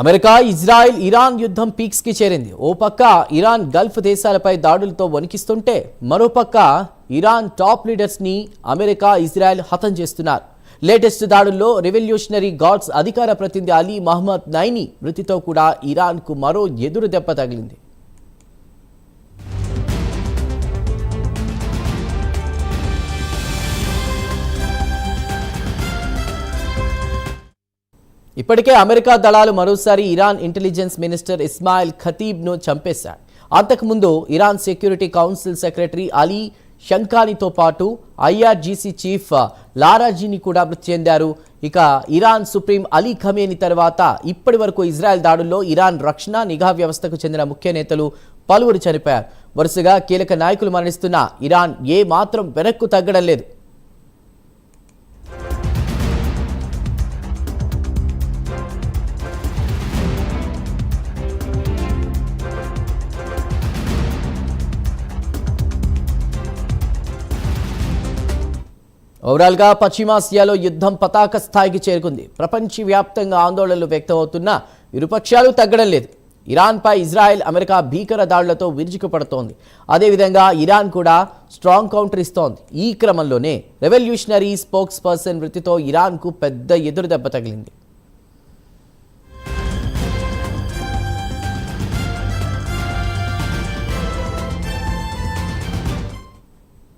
America, Israel, Iran యుద్ధం peaks కి చేరింది. ఓ పక్క ఇరాన్ గల్ఫ్ దేశాలపై దాడులతో వణికిస్తుంటే మరోపక్క ఇరాన్ టాప్ లీడర్స్ ని అమెరికా, ఇజ్రాయెల్ హతం చేస్తున్నారు. లేటెస్ట్ దాడుల్లో రెవల్యూషనరీ గార్డ్స్ అధికార ప్రతినిధి అలీ మహమ్మద్ నైని మృతితో కూడా ఇరాన్ కు మరో ఎదురు దెబ్బ తగిలింది. ఇప్పటికే అమెరికా దళాలు మరోసారి ఇరాన్ ఇంటెలిజెన్స్ మినిస్టర్ ఇస్మాయిల్ ఖతీబ్ను చంపేశారు. అంతకుముందు Iran security council secretary Ali షంకానీతో పాటు ఐఆర్జీసీ చీఫ్ లారాజీని కూడా మృతి చెందారు. ఇక ఇరాన్ సుప్రీం అలీ ఖమేని తర్వాత ఇప్పటి వరకు ఇజ్రాయెల్ దాడుల్లో ఇరాన్ రక్షణ నిఘా వ్యవస్థకు చెందిన ముఖ్య నేతలు పలువురు చనిపోయారు. వరుసగా కీలక నాయకులు మరణిస్తున్న ఇరాన్ ఏ మాత్రం వెనక్కు తగ్గడం లేదు. ఓవరాల్గా పశ్చిమాసియాలో యుద్ధం పతాక స్థాయికి చేరుకుంది. ప్రపంచవ్యాప్తంగా ఆందోళనలు వ్యక్తమవుతున్న ఇరుపక్షాలు తగ్గడం లేదు. ఇరాన్పై ఇజ్రాయెల్, అమెరికా భీకర దాడులతో విరుచుకుపడుతోంది. అదేవిధంగా ఇరాన్ కూడా స్ట్రాంగ్ కౌంటర్ ఇస్తోంది. ఈ క్రమంలోనే రెవల్యూషనరీ స్పోక్స్ పర్సన్ మృతితో ఇరాన్కు పెద్ద ఎదురుదెబ్బ తగిలింది.